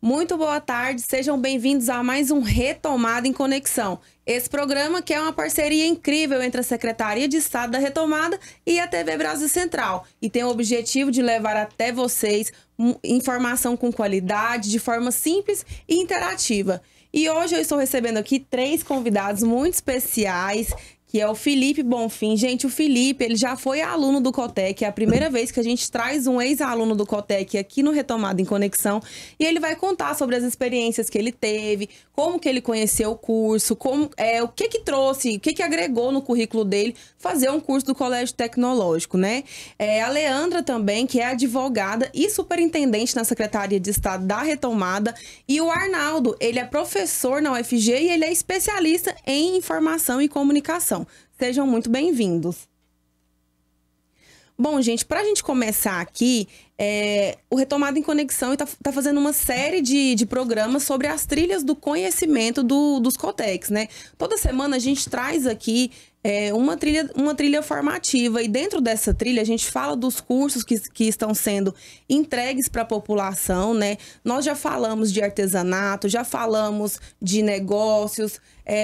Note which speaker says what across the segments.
Speaker 1: Muito boa tarde, sejam bem-vindos a mais um Retomada em Conexão. Esse programa que é uma parceria incrível entre a Secretaria de Estado da Retomada e a TV Brasil Central e tem o objetivo de levar até vocês informação com qualidade, de forma simples e interativa. E hoje eu estou recebendo aqui 3 convidados muito especiais, que é o Felipe Bonfim. Gente, o Felipe, ele já foi aluno do Cotec, é a primeira vez que a gente traz um ex-aluno do Cotec aqui no Retomada em Conexão, e ele vai contar sobre as experiências que ele teve, como que ele conheceu o curso, o que trouxe, o que agregou no currículo dele fazer um curso do Colégio Tecnológico, né? A Leandra também, que é advogada e superintendente na Secretaria de Estado da Retomada, e o Arnaldo, ele é professor na UFG e ele é especialista em informação e comunicação. Sejam muito bem-vindos. Bom, gente, para a gente começar aqui, o Retomada em Conexão está fazendo uma série de programas sobre as trilhas do conhecimento dos Cotecs, né? Toda semana a gente traz aqui uma trilha formativa, e dentro dessa trilha a gente fala dos cursos que estão sendo entregues para a população, né? Nós já falamos de artesanato, já falamos de negócios,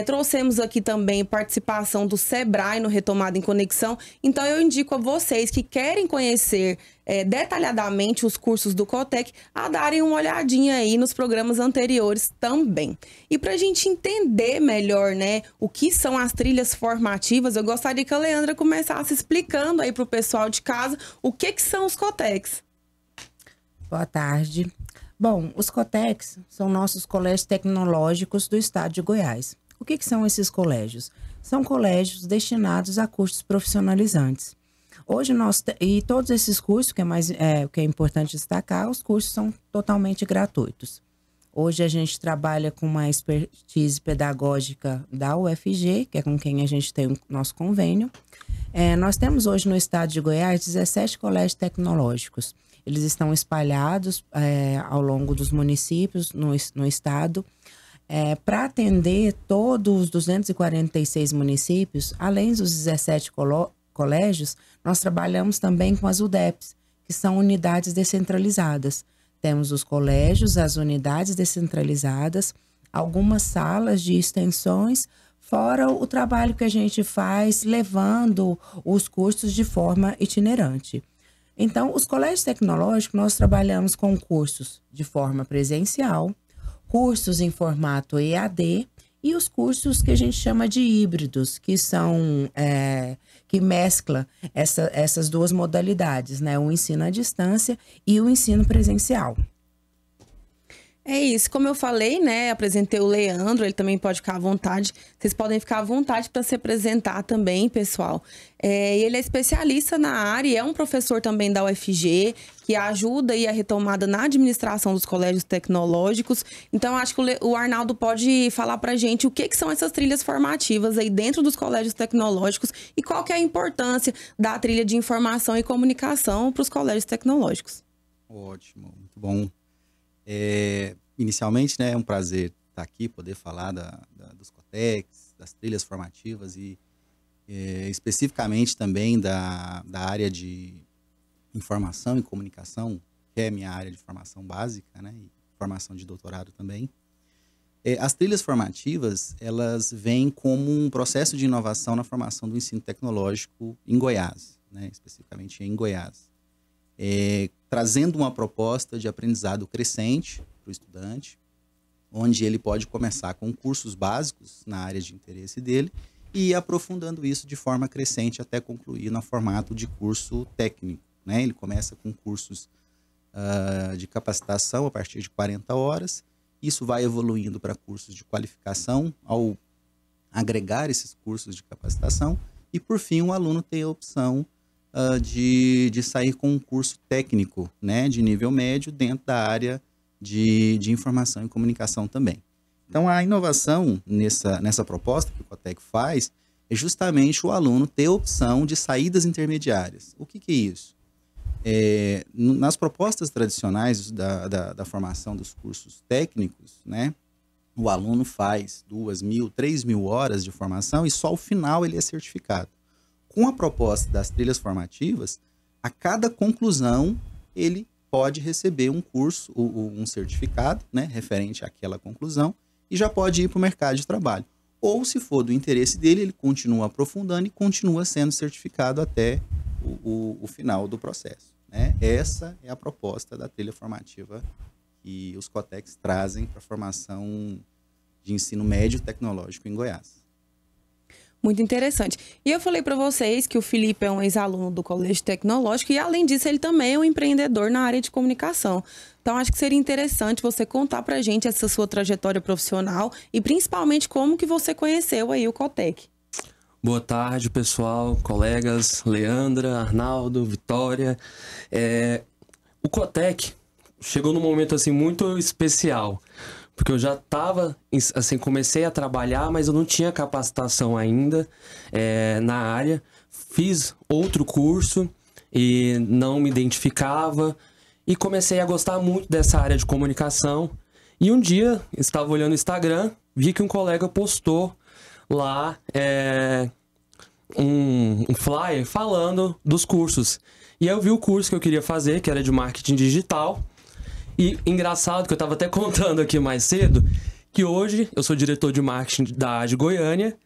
Speaker 1: trouxemos aqui também participação do Sebrae no Retomada em Conexão. Então eu indico a vocês que querem conhecer detalhadamente os cursos do Cotec a darem uma olhadinha aí nos programas anteriores também. E para a gente entender melhor, né, o que são as trilhas formativas, eu gostaria que a Leandra começasse explicando aí para o pessoal de casa o que são os Cotecs.
Speaker 2: Boa tarde. Bom, os Cotecs são nossos colégios tecnológicos do estado de Goiás. O que são esses colégios? São colégios destinados a cursos profissionalizantes. Hoje e todos esses cursos, o que é importante destacar, os cursos são totalmente gratuitos. Hoje a gente trabalha com uma expertise pedagógica da UFG, que é com quem a gente tem o nosso convênio. Nós temos hoje no estado de Goiás 17 colégios tecnológicos. Eles estão espalhados ao longo dos municípios no estado. Para atender todos os 246 municípios, além dos 17 colégios, nós trabalhamos também com as UDEPs, que são unidades descentralizadas. Temos os colégios, as unidades descentralizadas, algumas salas de extensões, fora o trabalho que a gente faz levando os cursos de forma itinerante. Então, os colégios tecnológicos, nós trabalhamos com cursos de forma presencial, cursos em formato EAD e os cursos que a gente chama de híbridos, que são que mescla essas duas modalidades, né? O ensino à distância e o ensino presencial.
Speaker 1: É isso, como eu falei, né, apresentei o Leandro, ele também pode ficar à vontade, vocês podem ficar à vontade para se apresentar também, pessoal. Ele é especialista na área e é um professor também da UFG, que ajuda aí a retomada na administração dos colégios tecnológicos. Então, acho que o Arnaldo pode falar para a gente o que são essas trilhas formativas aí dentro dos colégios tecnológicos e qual que é a importância da trilha de informação e comunicação para os colégios tecnológicos.
Speaker 3: Ótimo, muito bom. Inicialmente, né, é um prazer estar aqui, poder falar dos Cotecs, das trilhas formativas e especificamente também da área de informação e comunicação, que é a minha área de formação básica, né, e formação de doutorado também. As trilhas formativas, elas vêm como um processo de inovação na formação do ensino tecnológico em Goiás, né, especificamente em Goiás. Trazendo uma proposta de aprendizado crescente para o estudante, onde ele pode começar com cursos básicos na área de interesse dele e ir aprofundando isso de forma crescente até concluir no formato de curso técnico, né? Ele começa com cursos de capacitação a partir de 40 horas, isso vai evoluindo para cursos de qualificação ao agregar esses cursos de capacitação e, por fim, o aluno tem a opção de sair com um curso técnico, né, de nível médio dentro da área de informação e comunicação também. Então, a inovação nessa proposta que o Cotec faz é justamente o aluno ter a opção de saídas intermediárias. O que é isso? Nas propostas tradicionais da formação dos cursos técnicos, né, o aluno faz 2.000, 3.000 horas de formação e só ao final ele é certificado. Com a proposta das trilhas formativas, a cada conclusão ele pode receber um curso, um certificado, né, referente àquela conclusão, e já pode ir para o mercado de trabalho. Ou, se for do interesse dele, ele continua aprofundando e continua sendo certificado até o final do processo, né? Essa é a proposta da trilha formativa que os Cotecs trazem para a formação de ensino médio tecnológico em Goiás.
Speaker 1: Muito interessante. E eu falei para vocês que o Felipe é um ex-aluno do Colégio Tecnológico e, além disso, ele também é um empreendedor na área de comunicação. Então, acho que seria interessante você contar para a gente essa sua trajetória profissional e, principalmente, como que você conheceu aí o Cotec.
Speaker 4: Boa tarde, pessoal, colegas, Leandra, Arnaldo, Vitória. O Cotec chegou num momento assim muito especial, porque eu já estava, assim, comecei a trabalhar, mas eu não tinha capacitação ainda na área. Fiz outro curso e não me identificava e comecei a gostar muito dessa área de comunicação. E um dia, estava olhando o Instagram, vi que um colega postou lá um flyer falando dos cursos. E aí eu vi o curso que eu queria fazer, que era de marketing digital. E engraçado que eu estava até contando aqui mais cedo, que hoje eu sou diretor de marketing da AGE Goiânia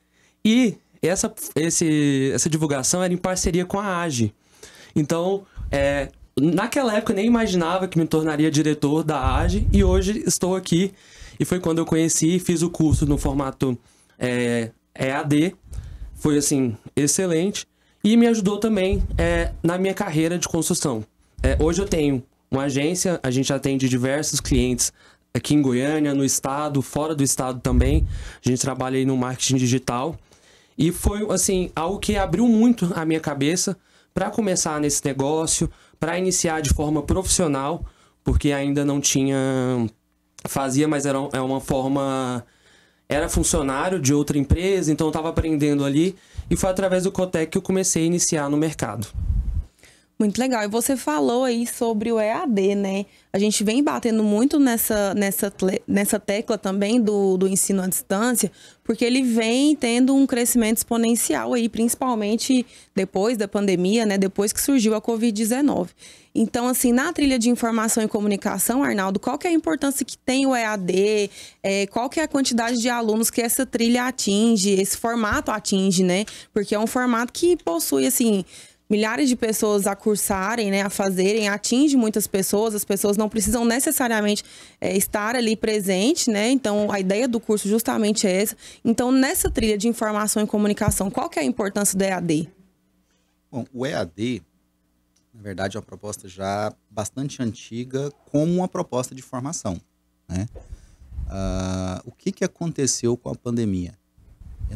Speaker 4: e essa divulgação era em parceria com a AGE. Então, naquela época eu nem imaginava que me tornaria diretor da AGE e hoje estou aqui. E foi quando eu conheci, fiz o curso no formato EAD. Foi, assim, excelente. E me ajudou também na minha carreira de construção. Hoje eu tenho uma agência, a gente atende diversos clientes aqui em Goiânia, no estado, fora do estado também. A gente trabalha aí no marketing digital. E foi, assim, algo que abriu muito a minha cabeça para começar nesse negócio, para iniciar de forma profissional, porque ainda não tinha... Fazia, mas era uma forma... Era funcionário de outra empresa, então eu estava aprendendo ali. E foi através do Cotec que eu comecei a iniciar no mercado.
Speaker 1: Muito legal. E você falou aí sobre o EAD, né? A gente vem batendo muito nessa tecla também do ensino à distância, porque ele vem tendo um crescimento exponencial aí, principalmente depois da pandemia, né? Depois que surgiu a Covid-19. Então, assim, na trilha de informação e comunicação, Arnaldo, qual que é a importância que tem o EAD? Qual que é a quantidade de alunos que essa trilha atinge, esse formato atinge, né? Porque é um formato que possui, assim... milhares de pessoas a cursarem, né, a fazerem, atinge muitas pessoas, as pessoas não precisam necessariamente estar ali presente, né, então a ideia do curso justamente é essa. Então, nessa trilha de informação e comunicação, qual que é a importância do EAD?
Speaker 3: Bom, o EAD, na verdade, é uma proposta já bastante antiga como uma proposta de formação, né? O que aconteceu com a pandemia?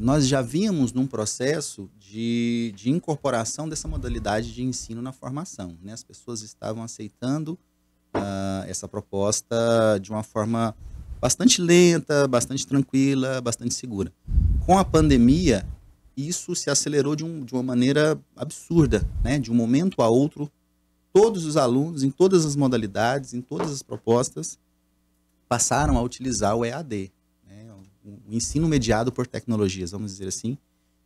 Speaker 3: Nós já vínhamos num processo de incorporação dessa modalidade de ensino na formação, né? As pessoas estavam aceitando essa proposta de uma forma bastante lenta, bastante tranquila, bastante segura. Com a pandemia, isso se acelerou de uma maneira absurda, né? De um momento a outro, todos os alunos, em todas as modalidades, em todas as propostas, passaram a utilizar o EAD. O ensino mediado por tecnologias, vamos dizer assim,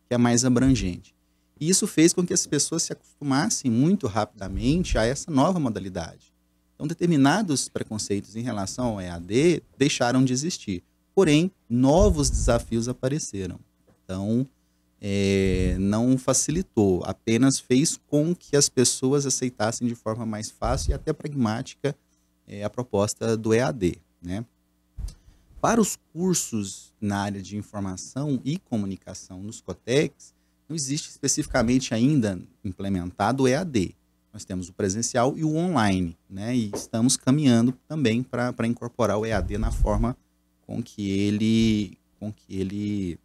Speaker 3: que é mais abrangente. E isso fez com que as pessoas se acostumassem muito rapidamente a essa nova modalidade. Então, determinados preconceitos em relação ao EAD deixaram de existir. Porém, novos desafios apareceram. Então, não facilitou, apenas fez com que as pessoas aceitassem de forma mais fácil e até pragmática a proposta do EAD, né? Para os cursos na área de informação e comunicação nos Cotecs, não existe especificamente ainda implementado o EAD. Nós temos o presencial e o online, né? E estamos caminhando também para incorporar o EAD na forma com que ele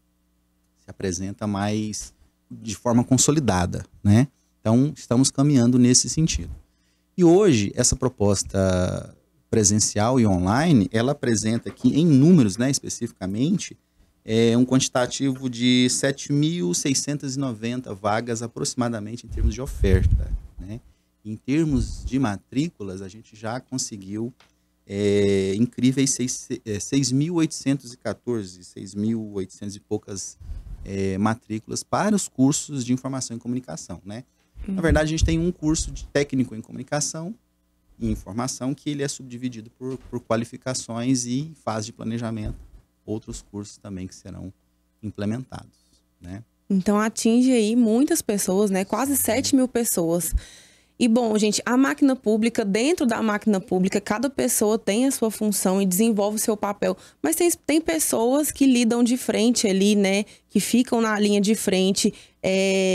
Speaker 3: se apresenta mais de forma consolidada, né? Então, estamos caminhando nesse sentido. E hoje, essa proposta presencial e online, ela apresenta aqui em números, né, especificamente, um quantitativo de 7.690 vagas aproximadamente em termos de oferta, né? Em termos de matrículas, a gente já conseguiu incríveis 6.814, 6.800 e poucas matrículas para os cursos de informação e comunicação, né? Na verdade, a gente tem um curso de técnico em comunicação em informação, que ele é subdividido por qualificações e, em fase de planejamento, outros cursos também que serão implementados, né?
Speaker 1: Então atinge aí muitas pessoas, né? Quase 7 mil pessoas. E bom, gente, a máquina pública, dentro da máquina pública, cada pessoa tem a sua função e desenvolve o seu papel. Mas tem pessoas que lidam de frente ali, né? Que ficam na linha de frente,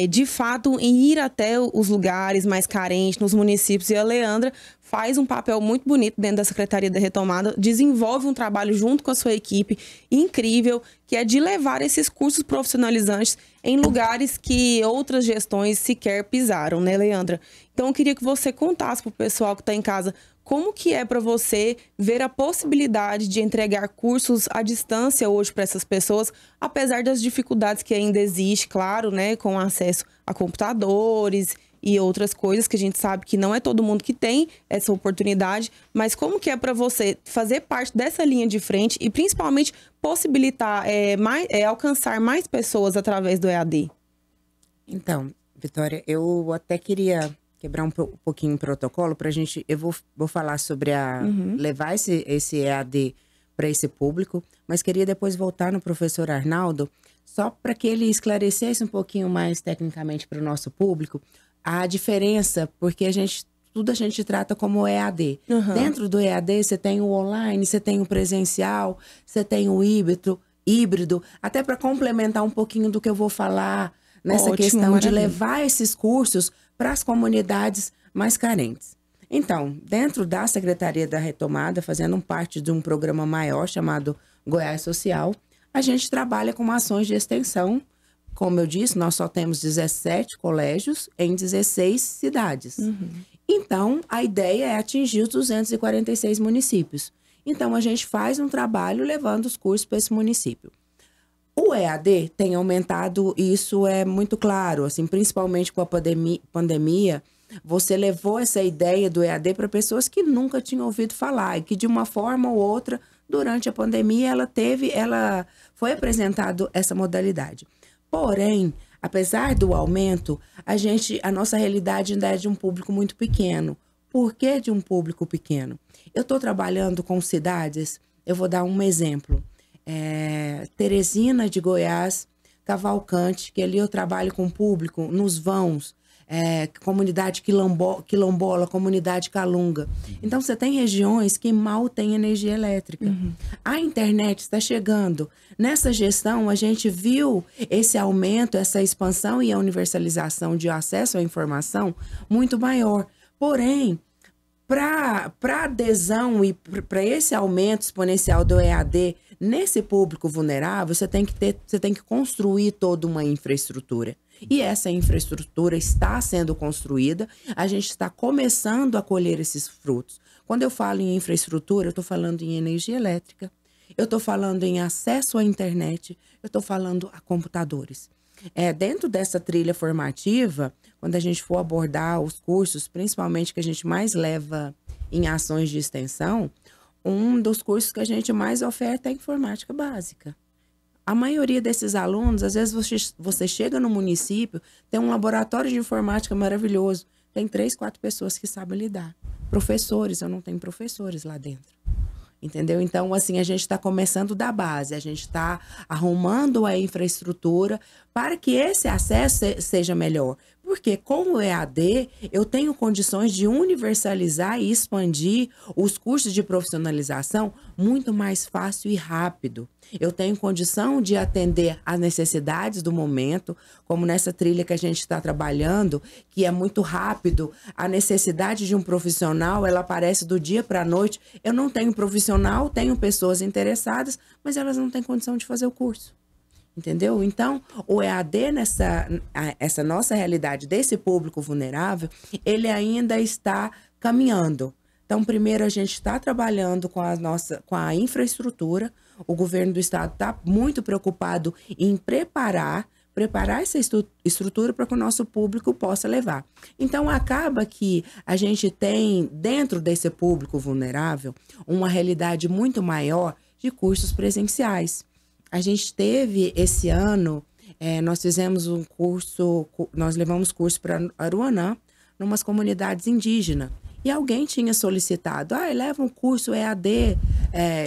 Speaker 1: de fato, em ir até os lugares mais carentes, nos municípios. E a Leandra faz um papel muito bonito dentro da Secretaria da Retomada, desenvolve um trabalho junto com a sua equipe incrível, que é de levar esses cursos profissionalizantes em lugares que outras gestões sequer pisaram, né, Leandra? Então, eu queria que você contasse para o pessoal que está em casa como que é para você ver a possibilidade de entregar cursos à distância hoje para essas pessoas, apesar das dificuldades que ainda existem, claro, né, com acesso a computadores e outras coisas que a gente sabe que não é todo mundo que tem essa oportunidade, mas como que é para você fazer parte dessa linha de frente e principalmente possibilitar alcançar mais pessoas através do EAD?
Speaker 2: Então, Vitória, eu até queria quebrar um pouquinho o protocolo para a gente. Eu vou falar sobre levar esse EAD para esse público, mas queria depois voltar no professor Arnaldo, só para que ele esclarecesse um pouquinho mais tecnicamente para o nosso público a diferença, porque tudo a gente trata como EAD. Dentro do EAD você tem o online, você tem o presencial, você tem o híbrido, até para complementar um pouquinho do que eu vou falar nessa questão de levar esses cursos para as comunidades mais carentes. Então, dentro da Secretaria da Retomada, fazendo parte de um programa maior chamado Goiás Social, a gente trabalha com ações de extensão. Como eu disse, nós só temos 17 colégios em 16 cidades. Então, a ideia é atingir os 246 municípios. Então, a gente faz um trabalho levando os cursos para esse município. O EAD tem aumentado, e isso é muito claro, assim, principalmente com a pandemia, você levou essa ideia do EAD para pessoas que nunca tinham ouvido falar e que, de uma forma ou outra, durante a pandemia, ela foi apresentado essa modalidade. Porém, apesar do aumento, a nossa realidade ainda é de um público muito pequeno. Por que de um público pequeno? Eu estou trabalhando com cidades, eu vou dar um exemplo. Teresina de Goiás, Cavalcante, que ali eu trabalho com público, nos vãos, comunidade quilombola, comunidade calunga. Então, você tem regiões que mal têm energia elétrica. A internet está chegando. Nessa gestão, a gente viu esse aumento, essa expansão e a universalização de acesso à informação muito maior. Porém, para adesão e para esse aumento exponencial do EAD nesse público vulnerável, você tem que construir toda uma infraestrutura. E essa infraestrutura está sendo construída, a gente está começando a colher esses frutos. Quando eu falo em infraestrutura, eu estou falando em energia elétrica, eu estou falando em acesso à internet, eu estou falando a computadores. Dentro dessa trilha formativa, quando a gente for abordar os cursos, principalmente que a gente mais leva em ações de extensão, um dos cursos que a gente mais oferta é a informática básica. A maioria desses alunos, às vezes você chega no município, tem um laboratório de informática maravilhoso, tem 3, 4 pessoas que sabem lidar. Professores, eu não tenho professores lá dentro. Entendeu? Então, assim, a gente está começando da base, a gente está arrumando a infraestrutura para que esse acesso seja melhor. Porque com o EAD, eu tenho condições de universalizar e expandir os cursos de profissionalização muito mais fácil e rápido. Eu tenho condição de atender às necessidades do momento, como nessa trilha que a gente está trabalhando, que é muito rápido. A necessidade de um profissional, ela aparece do dia para a noite. Eu não tenho profissional, tenho pessoas interessadas, mas elas não têm condição de fazer o curso. Entendeu? Então, o EAD, essa nossa realidade desse público vulnerável, ele ainda está caminhando. Então, primeiro, a gente está trabalhando com a infraestrutura. O governo do estado está muito preocupado em preparar essa estrutura para que o nosso público possa levar. Então, acaba que a gente tem, dentro desse público vulnerável, uma realidade muito maior de cursos presenciais. A gente teve esse ano, nós fizemos nós levamos curso para Aruanã, numas comunidades indígenas. E alguém tinha solicitado, leva um curso EAD.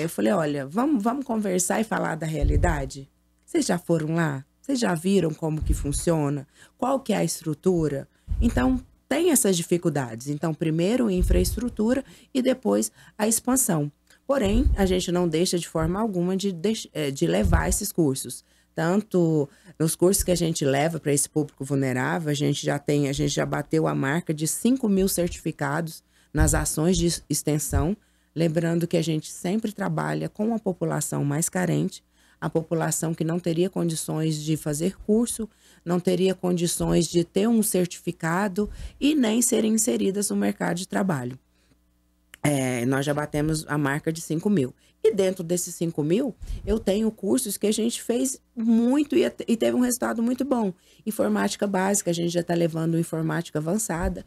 Speaker 2: Eu falei, olha, vamos conversar e falar da realidade? Vocês já foram lá? Vocês já viram como que funciona? Qual que é a estrutura? Então, tem essas dificuldades. Então, primeiro infraestrutura e depois a expansão. Porém, a gente não deixa de forma alguma de levar esses cursos. Tanto nos cursos que a gente leva para esse público vulnerável, a gente já bateu a marca de 5.000 certificados nas ações de extensão. Lembrando que a gente sempre trabalha com a população mais carente, a população que não teria condições de fazer curso, não teria condições de ter um certificado e nem serem inseridas no mercado de trabalho. Nós já batemos a marca de 5.000. E dentro desses 5.000, eu tenho cursos que a gente fez muito e teve um resultado muito bom. Informática básica, a gente já está levando informática avançada.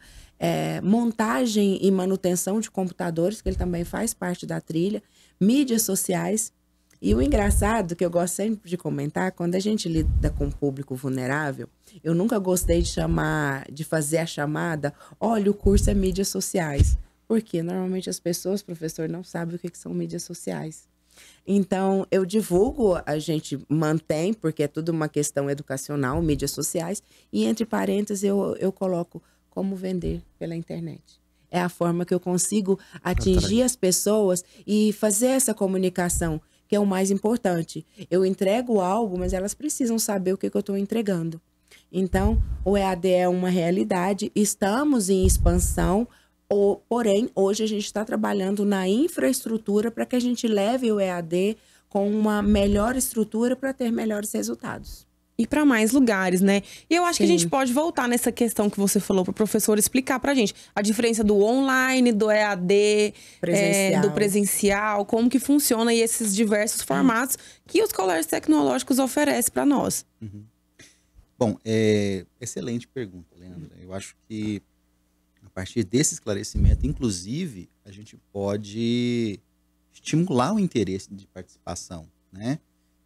Speaker 2: Montagem e manutenção de computadores, que ele também faz parte da trilha. Mídias sociais. E o engraçado, que eu gosto sempre de comentar, quando a gente lida com um público vulnerável, eu nunca gostei de fazer a chamada, olha, o curso é mídias sociais. Porque normalmente as pessoas, professor, não sabem o que são mídias sociais. Então, eu divulgo, a gente mantém, porque é tudo uma questão educacional, mídias sociais, e entre parênteses eu coloco como vender pela internet. É a forma que eu consigo atingir as pessoas e fazer essa comunicação, que é o mais importante. Eu entrego algo, mas elas precisam saber o que eu estou entregando. Então, o EAD é uma realidade, estamos em expansão. Porém, hoje a gente está trabalhando na infraestrutura para que a gente leve o EAD com uma melhor estrutura para ter melhores resultados.
Speaker 1: E para mais lugares, né? E eu acho que a gente pode voltar nessa questão que você falou para o professor explicar para a gente a diferença do online, do EAD, do presencial, como que funciona e esses diversos formatos que os colégios tecnológicos oferecem para nós.
Speaker 3: Uhum. Bom, excelente pergunta, Leandra. Eu acho que a partir desse esclarecimento, inclusive, a gente pode estimular o interesse de participação, né?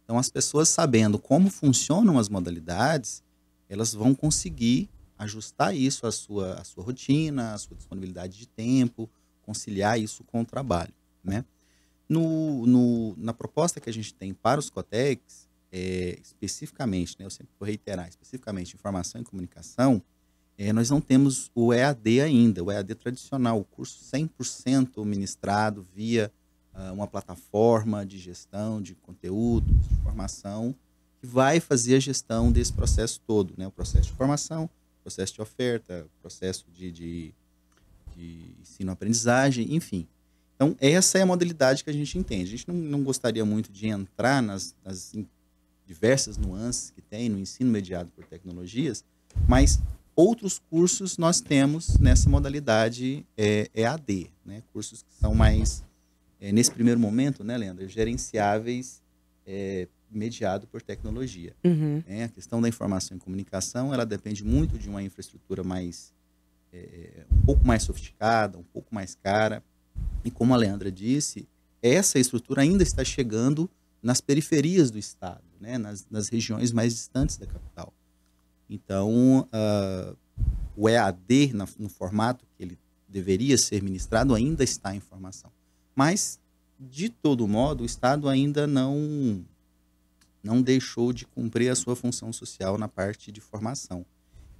Speaker 3: Então, as pessoas sabendo como funcionam as modalidades, elas vão conseguir ajustar isso à sua rotina, à sua disponibilidade de tempo, conciliar isso com o trabalho, né? Na proposta que a gente tem para os COTECs, especificamente, né, eu sempre vou reiterar, especificamente informação e comunicação, nós não temos o EAD ainda, o EAD tradicional, o curso 100% ministrado via uma plataforma de gestão de conteúdo, de formação, que vai fazer a gestão desse processo todo, né? O processo de formação, processo de oferta, processo de ensino-aprendizagem, enfim. Então, essa é a modalidade que a gente entende. A gente não gostaria muito de entrar nas diversas nuances que tem no ensino mediado por tecnologias, mas outros cursos nós temos nessa modalidade EAD, né? Cursos que são mais, nesse primeiro momento, né, Leandra, gerenciáveis, mediado por tecnologia.
Speaker 2: Uhum.
Speaker 3: A questão da informação e comunicação, ela depende muito de uma infraestrutura mais, um pouco mais sofisticada, um pouco mais cara. E como a Leandra disse, essa estrutura ainda está chegando nas periferias do estado, né, nas regiões mais distantes da capital. Então, o EAD, no formato que ele deveria ser ministrado, ainda está em formação. Mas, de todo modo, o Estado ainda não deixou de cumprir a sua função social na parte de formação.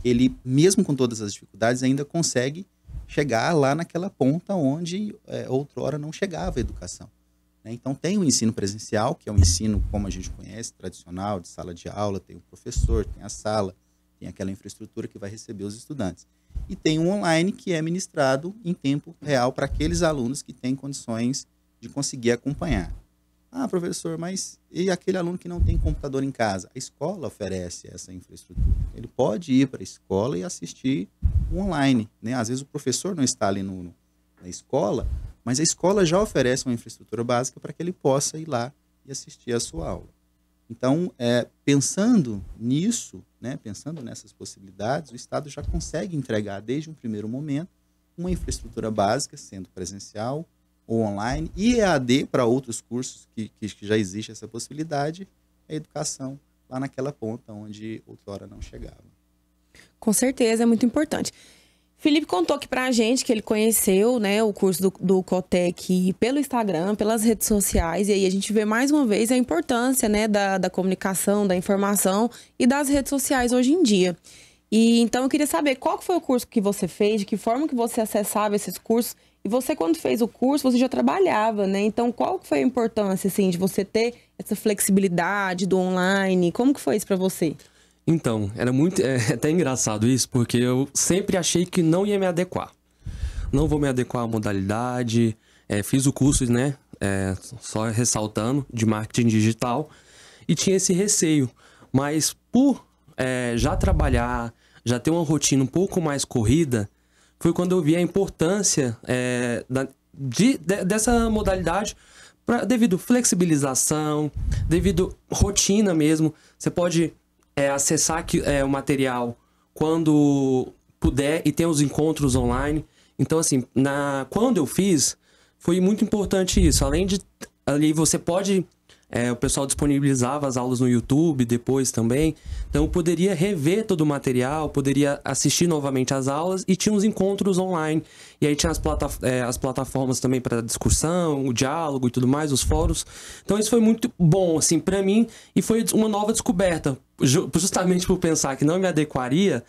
Speaker 3: Ele, mesmo com todas as dificuldades, ainda consegue chegar lá naquela ponta onde outrora não chegava a educação, né? Então, tem o ensino presencial, que é um ensino, como a gente conhece, tradicional, de sala de aula, tem o professor, tem a sala, tem aquela infraestrutura que vai receber os estudantes. E tem o online, que é ministrado em tempo real para aqueles alunos que têm condições de conseguir acompanhar. Ah, professor, mas e aquele aluno que não tem computador em casa? A escola oferece essa infraestrutura. Ele pode ir para a escola e assistir o online, né? Às vezes o professor não está ali na escola, mas a escola já oferece uma infraestrutura básica para que ele possa ir lá e assistir a sua aula. Então, pensando nisso, né, pensando nessas possibilidades, o Estado já consegue entregar, desde um primeiro momento, uma infraestrutura básica, sendo presencial ou online, e EAD para outros cursos que já existe essa possibilidade, a educação lá naquela ponta onde outrora não chegava.
Speaker 1: Com certeza, é muito importante. Felipe contou aqui pra gente que ele conheceu, né, o curso do Cotec pelo Instagram, pelas redes sociais, e aí a gente vê mais uma vez a importância, né, da comunicação, da informação e das redes sociais hoje em dia. E então eu queria saber qual que foi o curso que você fez, de que forma que você acessava esses cursos, e você quando fez o curso, você já trabalhava, né? Então qual que foi a importância, assim, de você ter essa flexibilidade do online? Como que foi isso pra você?
Speaker 4: Então, era muito... É até engraçado isso, porque eu sempre achei que não ia me adequar. Não vou me adequar à modalidade. Fiz o curso, né? Só ressaltando, de marketing digital. E tinha esse receio. Mas por já trabalhar, já ter uma rotina um pouco mais corrida, foi quando eu vi a importância dessa modalidade devido flexibilização, devido rotina mesmo. Você pode acessar o material quando puder e ter os encontros online. Então, assim, quando eu fiz, foi muito importante isso. Além de ali você pode... o pessoal disponibilizava as aulas no YouTube depois também. Então eu poderia rever todo o material, poderia assistir novamente as aulas e tinha os encontros online. E aí tinha as plataformas também para discussão, o diálogo e tudo mais, os fóruns. Então isso foi muito bom, assim, para mim. E foi uma nova descoberta. Justamente por pensar que não me adequaria,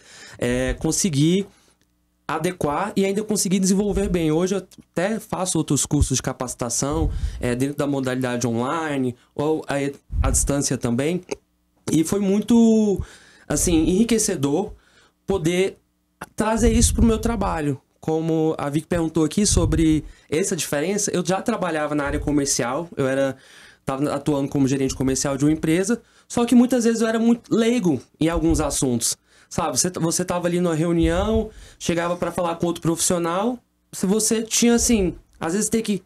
Speaker 4: consegui adequar e ainda conseguir desenvolver bem. Hoje eu até faço outros cursos de capacitação dentro da modalidade online ou à distância também. E foi muito, assim, enriquecedor poder trazer isso para o meu trabalho. Como a Vicky perguntou aqui sobre essa diferença, eu já trabalhava na área comercial, estava atuando como gerente comercial de uma empresa, só que muitas vezes eu era muito leigo em alguns assuntos. Sabe, você tava ali numa reunião, chegava para falar com outro profissional, se você tinha, assim, às vezes ter que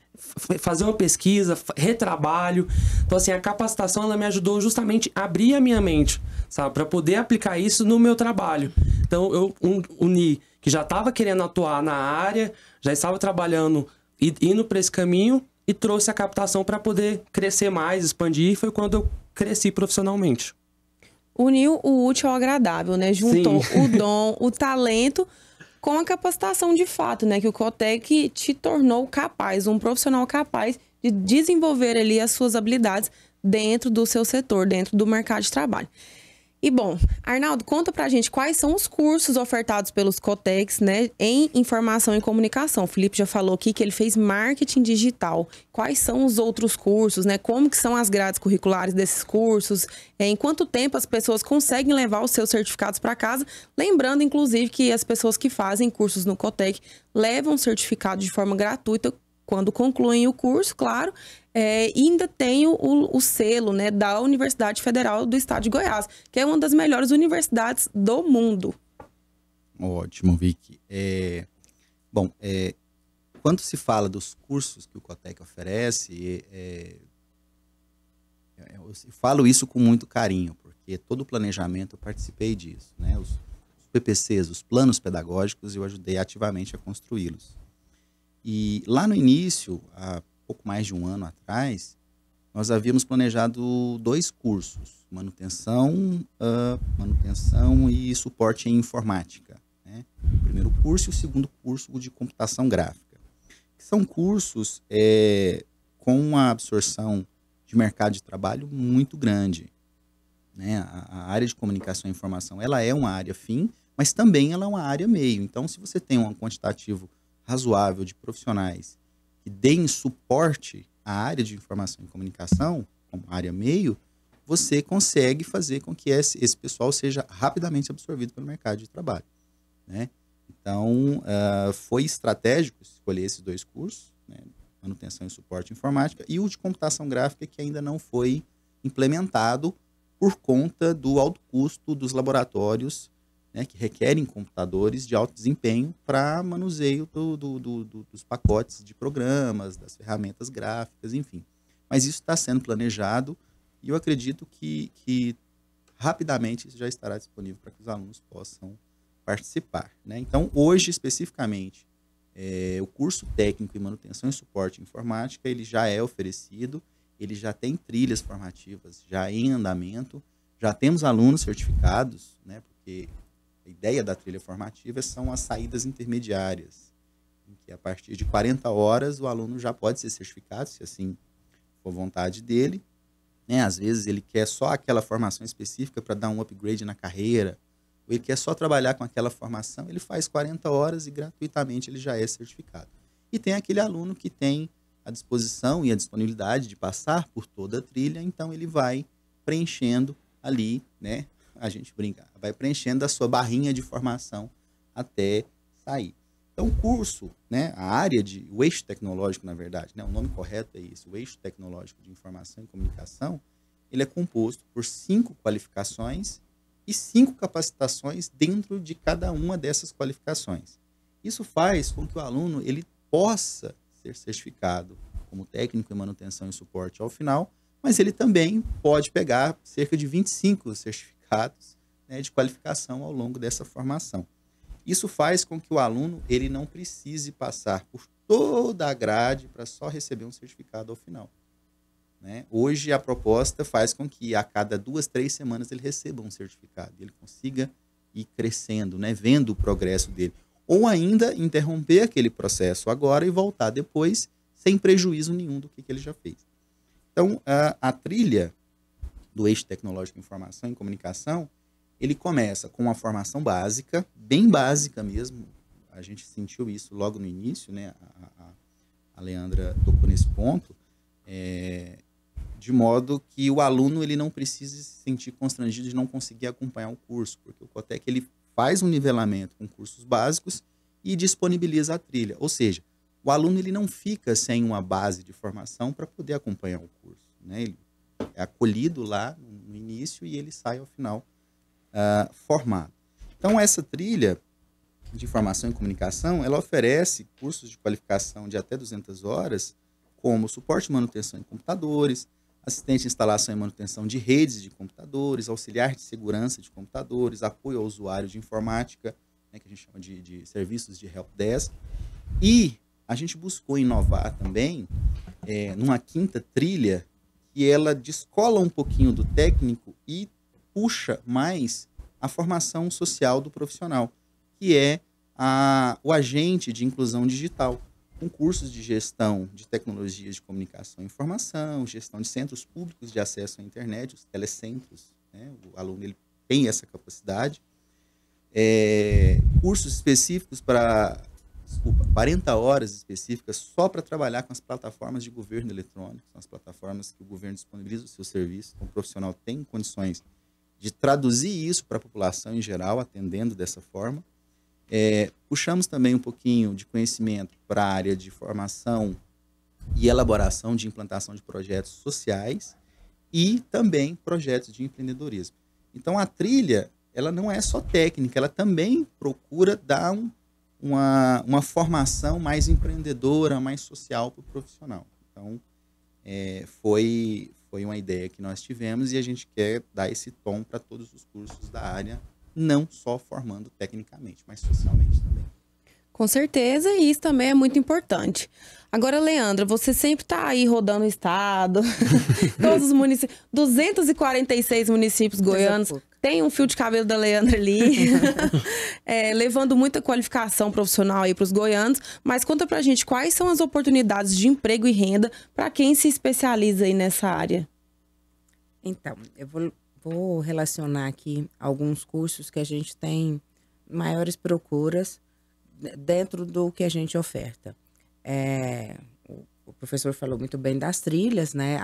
Speaker 4: fazer uma pesquisa, retrabalho. Então, assim, a capacitação, ela me ajudou justamente a abrir a minha mente, sabe, para poder aplicar isso no meu trabalho. Então, eu uni que já estava querendo atuar na área, já estava trabalhando, indo para esse caminho, e trouxe a captação para poder crescer mais, expandir, e foi quando eu cresci profissionalmente.
Speaker 1: Uniu o útil ao agradável, né? Juntou
Speaker 4: Sim.
Speaker 1: o dom, o talento com a capacitação de fato, né? Que o Cotec te tornou capaz, um profissional capaz de desenvolver ali as suas habilidades dentro do seu setor, dentro do mercado de trabalho. E bom, Arnaldo, conta pra gente quais são os cursos ofertados pelos Cotecs, né, em informação e comunicação. O Felipe já falou aqui que ele fez marketing digital. Quais são os outros cursos, né? Como que são as grades curriculares desses cursos? Em quanto tempo as pessoas conseguem levar os seus certificados para casa? Lembrando, inclusive, que as pessoas que fazem cursos no Cotec levam o certificado de forma gratuita quando concluem o curso, claro. E ainda tem o selo, né, da Universidade Federal do Estado de Goiás, que é uma das melhores universidades do mundo.
Speaker 3: Ótimo, Vicky. Quando se fala dos cursos que o Cotec oferece, eu falo isso com muito carinho, porque todo o planejamento eu participei disso, né? Os PPCs, os planos pedagógicos, eu ajudei ativamente a construí-los. E lá no início, há pouco mais de um ano atrás, nós havíamos planejado 2 cursos, manutenção e suporte em informática, né? O primeiro curso e o segundo curso de computação gráfica. Que são cursos com uma absorção de mercado de trabalho muito grande, né? A área de comunicação e informação, ela é uma área fim, mas também ela é uma área meio. Então, se você tem um quantitativo razoável de profissionais que deem suporte à área de informação e comunicação, como área meio, você consegue fazer com que esse pessoal seja rapidamente absorvido pelo mercado de trabalho, né? Então, foi estratégico escolher esses 2 cursos, né? Manutenção e suporte informática, e o de computação gráfica, que ainda não foi implementado por conta do alto custo dos laboratórios, né, que requerem computadores de alto desempenho para manuseio dos pacotes de programas, das ferramentas gráficas, enfim. Mas isso está sendo planejado e eu acredito que rapidamente isso já estará disponível para que os alunos possam participar, né? Então, hoje, especificamente, o curso técnico em manutenção e suporte em informática, ele já é oferecido, ele já tem trilhas formativas já em andamento, já temos alunos certificados, né, porque A ideia da trilha formativa são as saídas intermediárias, em que a partir de 40 horas o aluno já pode ser certificado, se assim for vontade dele, né? Às vezes ele quer só aquela formação específica para dar um upgrade na carreira, ou ele quer só trabalhar com aquela formação, ele faz 40 horas e gratuitamente ele já é certificado. E tem aquele aluno que tem a disposição e a disponibilidade de passar por toda a trilha, então ele vai preenchendo ali, né? A gente brinca, vai preenchendo a sua barrinha de formação até sair. Então, o curso, né, o eixo tecnológico, na verdade, né, o nome correto é isso, o eixo tecnológico de informação e comunicação, ele é composto por 5 qualificações e 5 capacitações dentro de cada uma dessas qualificações. Isso faz com que o aluno ele possa ser certificado como técnico em manutenção e suporte ao final, mas ele também pode pegar cerca de 25 certificados, né, de qualificação ao longo dessa formação. Isso faz com que o aluno ele não precise passar por toda a grade para só receber um certificado ao final, né? Hoje a proposta faz com que a cada 2, 3 semanas ele receba um certificado, ele consiga ir crescendo, né, vendo o progresso dele. Ou ainda interromper aquele processo agora e voltar depois sem prejuízo nenhum do que ele já fez. Então, a trilha do eixo tecnológico de informação e comunicação, ele começa com uma formação básica, bem básica mesmo. A gente sentiu isso logo no início, né? A Leandra tocou nesse ponto, de modo que o aluno ele não precise se sentir constrangido de não conseguir acompanhar o curso, porque o Cotec ele faz um nivelamento com cursos básicos e disponibiliza a trilha. Ou seja, o aluno ele não fica sem uma base de formação para poder acompanhar o curso, né? Ele é acolhido lá no início e ele sai ao final formado. Então, essa trilha de informação e comunicação, ela oferece cursos de qualificação de até 200 horas, como suporte e manutenção em computadores, assistente de instalação e manutenção de redes de computadores, auxiliar de segurança de computadores, apoio ao usuário de informática, né, que a gente chama de serviços de helpdesk. E a gente buscou inovar também numa 5ª trilha, que ela descola um pouquinho do técnico e puxa mais a formação social do profissional, que é o agente de inclusão digital, com cursos de gestão de tecnologias de comunicação e informação, gestão de centros públicos de acesso à internet, os telecentros, né? O aluno ele tem essa capacidade. Cursos específicos 40 horas específicas só para trabalhar com as plataformas de governo eletrônico, são as plataformas que o governo disponibiliza o seu serviço, então o profissional tem condições de traduzir isso para a população em geral, atendendo dessa forma. Puxamos também um pouquinho de conhecimento para a área de formação e elaboração de implantação de projetos sociais e também projetos de empreendedorismo. Então, a trilha, ela não é só técnica, ela também procura dar uma formação mais empreendedora, mais social para o profissional. Então, foi uma ideia que nós tivemos e a gente quer dar esse tom para todos os cursos da área, não só formando tecnicamente, mas socialmente também.
Speaker 1: Com certeza, e isso também é muito importante. Agora, Leandra, você sempre está aí rodando o estado, todos os municípios, 246 municípios goianos, tem um fio de cabelo da Leandra ali, levando muita qualificação profissional aí para os goianos, mas conta pra gente quais são as oportunidades de emprego e renda para quem se especializa aí nessa área.
Speaker 2: Então, eu vou relacionar aqui alguns cursos que a gente tem maiores procuras dentro do que a gente oferta. O professor falou muito bem das trilhas, né?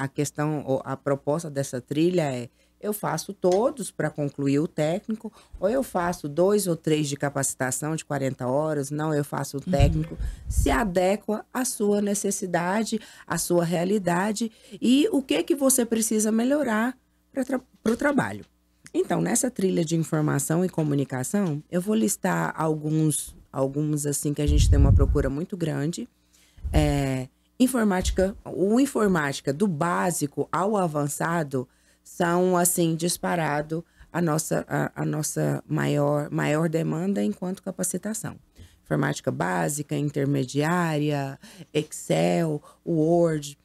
Speaker 2: A proposta dessa trilha é: eu faço todos para concluir o técnico, ou eu faço 2 ou 3 de capacitação de 40 horas, não, eu faço o técnico, se adequa à sua necessidade, à sua realidade e o que você precisa melhorar para o trabalho. Então, nessa trilha de informação e comunicação, eu vou listar alguns assim que a gente tem uma procura muito grande. Informática do básico ao avançado são, assim, disparado a nossa maior demanda enquanto capacitação. Informática básica, intermediária, Excel, Word.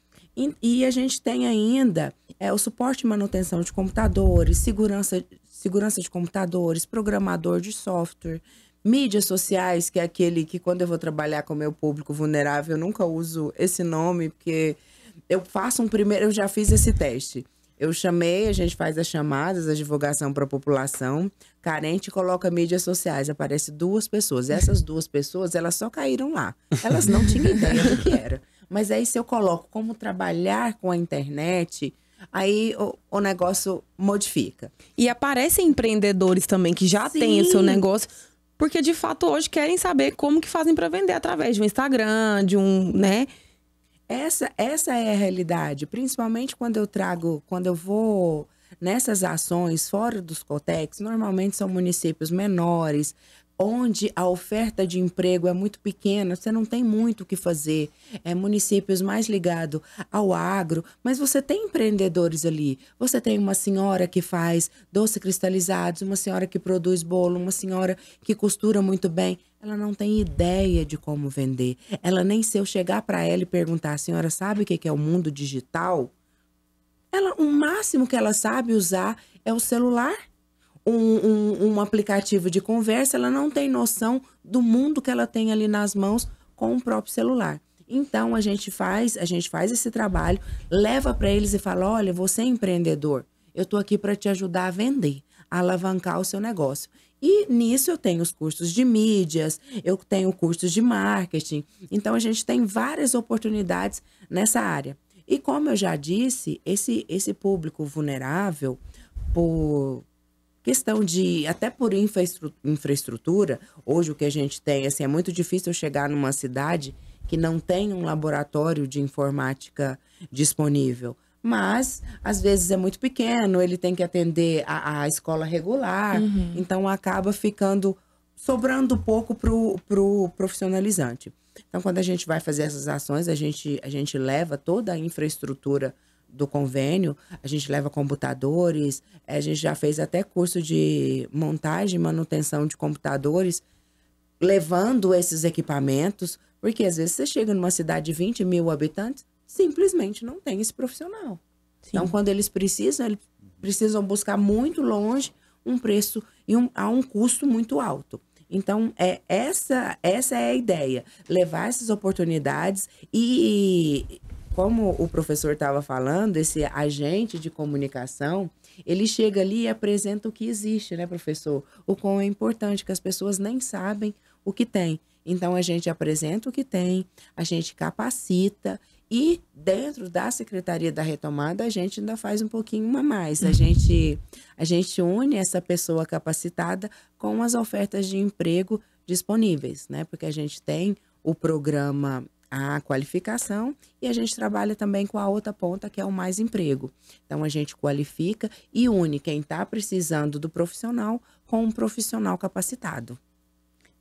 Speaker 2: E a gente tem ainda o suporte e manutenção de computadores, segurança de computadores, programador de software, mídias sociais, que é aquele que quando eu vou trabalhar com o meu público vulnerável, eu nunca uso esse nome, porque eu faço eu já fiz esse teste. Eu chamei, a gente faz as chamadas, a divulgação para a população carente, coloca mídias sociais, aparece 2 pessoas. Essas 2 pessoas, elas só caíram lá. Elas não tinham ideia do que era. Mas aí se eu coloco como trabalhar com a internet, aí o negócio modifica.
Speaker 1: E aparecem empreendedores também que já têm o seu negócio, porque de fato hoje querem saber como que fazem para vender através de um Instagram, de um, né?
Speaker 2: Essa é a realidade, principalmente quando eu vou nessas ações fora dos Cotex, normalmente são municípios menores, onde a oferta de emprego é muito pequena, você não tem muito o que fazer. É municípios mais ligados ao agro, mas você tem empreendedores ali. Você tem uma senhora que faz doces cristalizados, uma senhora que produz bolo, uma senhora que costura muito bem. Ela não tem ideia de como vender. Ela nem se eu chegar para ela e perguntar, a senhora sabe o que é o mundo digital? O máximo que ela sabe usar é o celular. Um aplicativo de conversa, ela não tem noção do mundo que ela tem ali nas mãos com o próprio celular. Então, a gente faz esse trabalho, leva para eles e fala, olha, você é empreendedor, eu estou aqui para te ajudar a vender, a alavancar o seu negócio. E nisso eu tenho os cursos de mídias, eu tenho cursos de marketing. Então, a gente tem várias oportunidades nessa área. E como eu já disse, esse público vulnerável, por questão de, até por infraestrutura, hoje o que a gente tem, assim, é muito difícil chegar numa cidade que não tem um laboratório de informática disponível. Mas, às vezes, é muito pequeno, ele tem que atender a escola regular, então acaba sobrando pouco pro profissionalizante. Então, quando a gente vai fazer essas ações, a gente leva toda a infraestrutura do convênio, a gente leva computadores, a gente já fez até curso de montagem e manutenção de computadores, levando esses equipamentos, porque às vezes você chega numa cidade de 20 mil habitantes, simplesmente não tem esse profissional. Sim. Então, quando eles precisam buscar muito longe um preço a um custo muito alto. Então, essa é a ideia, levar essas oportunidades e como o professor estava falando, esse agente de comunicação, ele chega ali e apresenta o que existe, né, professor? O quão é importante, que as pessoas nem sabem o que tem. Então, a gente apresenta o que tem, a gente capacita e dentro da Secretaria da Retomada, a gente ainda faz um pouquinho a mais. A gente une essa pessoa capacitada com as ofertas de emprego disponíveis, né? Porque a gente tem o programa a qualificação e a gente trabalha também com a outra ponta, que é o Mais Emprego. Então, a gente qualifica e une quem está precisando do profissional com um profissional capacitado.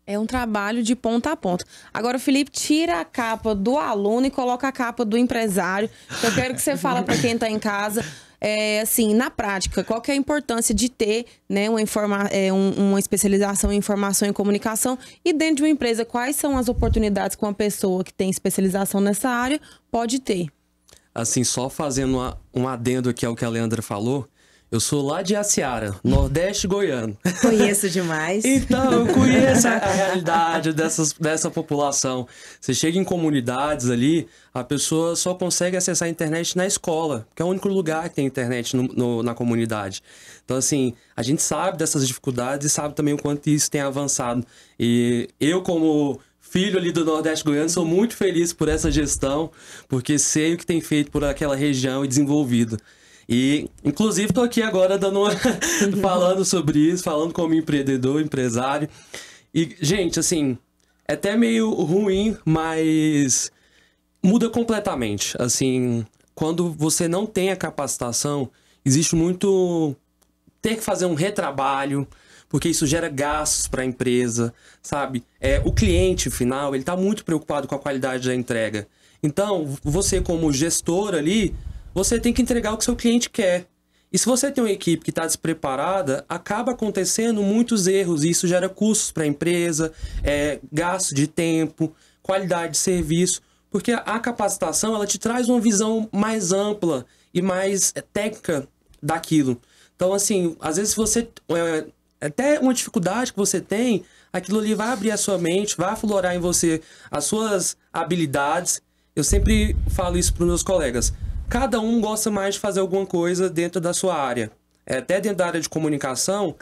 Speaker 1: É um trabalho de ponta a ponta. Agora, Felipe, tira a capa do aluno e coloca a capa do empresário. Eu quero que você fale para quem está em casa, assim, na prática, qual que é a importância de ter, né, uma especialização em informação e comunicação e dentro de uma empresa, quais são as oportunidades que uma pessoa que tem especialização nessa área pode ter?
Speaker 4: Assim, só fazendo um adendo aqui ao que a Leandra falou, eu sou lá de Aciara, Nordeste goiano.
Speaker 2: Conheço demais.
Speaker 4: Então, eu conheço a realidade dessa população. Você chega em comunidades ali, a pessoa só consegue acessar a internet na escola, que é o único lugar que tem internet na comunidade. Então, assim, a gente sabe dessas dificuldades e sabe também o quanto isso tem avançado. E eu, como filho ali do Nordeste goiano, sou muito feliz por essa gestão, porque sei o que tem feito por aquela região e desenvolvido. E, inclusive, estou aqui agora falando sobre isso, falando como empreendedor, empresário. E, gente, assim, é até meio ruim, mas muda completamente. Assim, quando você não tem a capacitação, existe muito ter que fazer um retrabalho, porque isso gera gastos para a empresa, sabe? O cliente final, ele está muito preocupado com a qualidade da entrega. Então, você como gestor ali, você tem que entregar o que seu cliente quer. E se você tem uma equipe que está despreparada, acaba acontecendo muitos erros. E isso gera custos para a empresa, gasto de tempo, qualidade de serviço. Porque a capacitação, ela te traz uma visão mais ampla e mais técnica daquilo. Então, assim, às vezes você... até uma dificuldade que você tem, aquilo ali vai abrir a sua mente, vai aflorar em você as suas habilidades. Eu sempre falo isso para os meus colegas. Cada um gosta mais de fazer alguma coisa dentro da sua área. Até dentro da área de comunicação,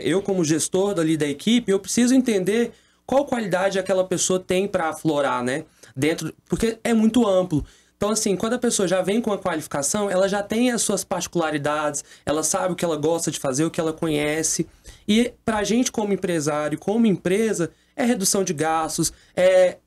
Speaker 4: eu como gestor dali da equipe, eu preciso entender qual qualidade aquela pessoa tem para aflorar, né? Porque é muito amplo. Então, assim, quando a pessoa já vem com a qualificação, ela já tem as suas particularidades, ela sabe o que ela gosta de fazer, o que ela conhece. E pra gente, como empresário, como empresa, é redução de gastos, é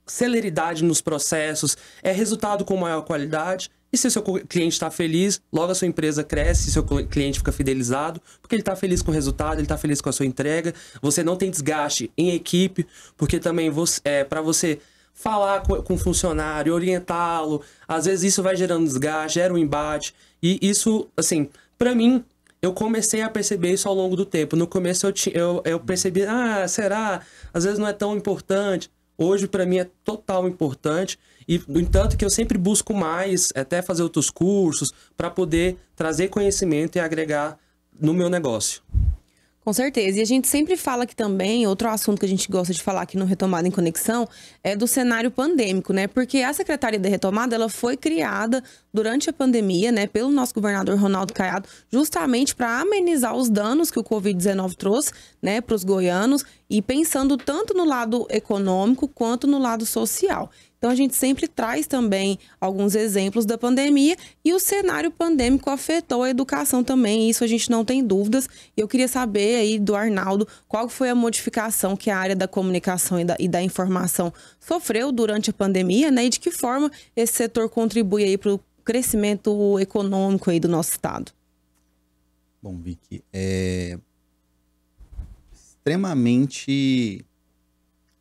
Speaker 4: celeridade nos processos, é resultado com maior qualidade. E se o seu cliente está feliz, logo a sua empresa cresce, seu cliente fica fidelizado, porque ele está feliz com o resultado, ele está feliz com a sua entrega. Você não tem desgaste em equipe, porque também para você falar com o funcionário, orientá-lo, às vezes isso vai gerando desgaste, gera um embate. E isso, assim, para mim, eu comecei a perceber isso ao longo do tempo. No começo eu percebi, será? Às vezes não é tão importante. Hoje, para mim, é total importante. E, no entanto, que eu sempre busco mais, até fazer outros cursos, para poder trazer conhecimento e agregar no meu negócio.
Speaker 1: Com certeza. E a gente sempre fala aqui também, outro assunto que a gente gosta de falar aqui no Retomada em Conexão, é do cenário pandêmico, né? Porque a Secretaria da Retomada, ela foi criada durante a pandemia, né, pelo nosso governador Ronaldo Caiado, justamente para amenizar os danos que o Covid-19 trouxe, né, para os goianos, e pensando tanto no lado econômico quanto no lado social. Então, a gente sempre traz também alguns exemplos da pandemia e o cenário pandêmico afetou a educação também, isso a gente não tem dúvidas. E eu queria saber aí do Arnaldo qual foi a modificação que a área da comunicação e da informação sofreu durante a pandemia, né? E de que forma esse setor contribui aí para o crescimento econômico aí do nosso estado.
Speaker 3: Bom, Vicky, é extremamente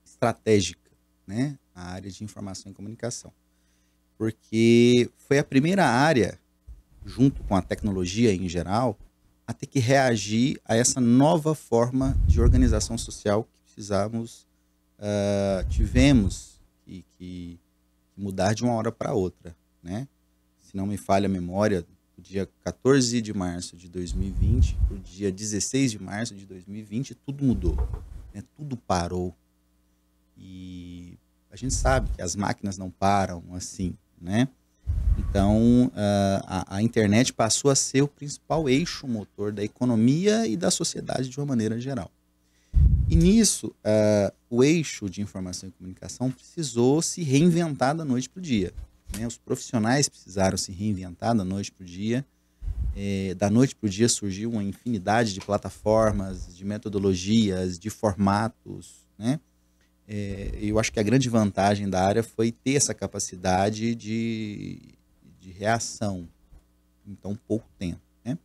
Speaker 3: estratégica, né? A área de informação e comunicação, porque foi a primeira área, junto com a tecnologia em geral, a ter que reagir a essa nova forma de organização social que tivemos que mudar de uma hora para outra, né? Se não me falha a memória, do dia 14 de março de 2020 para o dia 16 de março de 2020, tudo mudou, né? Tudo parou. E a gente sabe que as máquinas não param assim, né? Então, a internet passou a ser o principal eixo motor da economia e da sociedade de uma maneira geral. E nisso, o eixo de informação e comunicação precisou se reinventar da noite para o dia, né? Os profissionais precisaram se reinventar da noite para o dia. Da noite para o dia surgiu uma infinidade de plataformas, de metodologias, de formatos, né? Eu acho que a grande vantagem da área foi ter essa capacidade de reação em tão pouco tempo, né?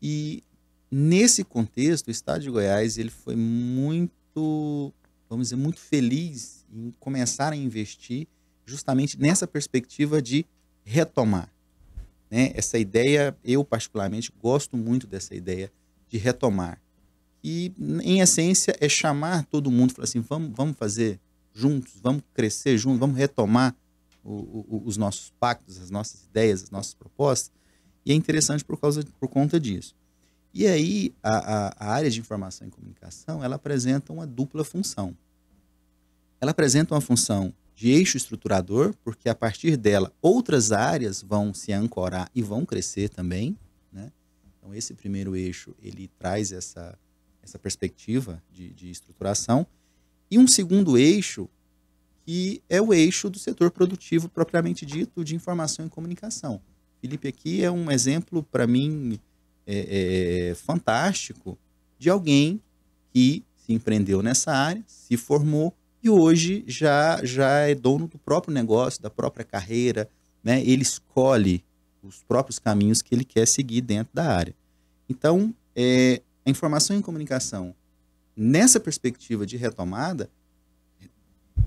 Speaker 3: E nesse contexto, o Estado de Goiás ele foi muito, vamos dizer, muito feliz em começar a investir justamente nessa perspectiva de retomar, né? Essa ideia, eu particularmente gosto muito dessa ideia de retomar. E, em essência, é chamar todo mundo e falar assim, vamos fazer juntos, vamos crescer juntos, vamos retomar os nossos pactos, as nossas ideias, as nossas propostas. E é interessante por conta disso. E aí, a área de informação e comunicação, ela apresenta uma dupla função. Ela apresenta uma função de eixo estruturador, porque a partir dela outras áreas vão se ancorar e vão crescer também, né? Então, esse primeiro eixo, ele traz essa perspectiva de estruturação, e um segundo eixo, que é o eixo do setor produtivo propriamente dito de informação e comunicação. Felipe aqui é um exemplo, para mim, fantástico, de alguém que se empreendeu nessa área, se formou, e hoje já é dono do próprio negócio, da própria carreira, né? Ele escolhe os próprios caminhos que ele quer seguir dentro da área. Então, a informação e comunicação, nessa perspectiva de retomada,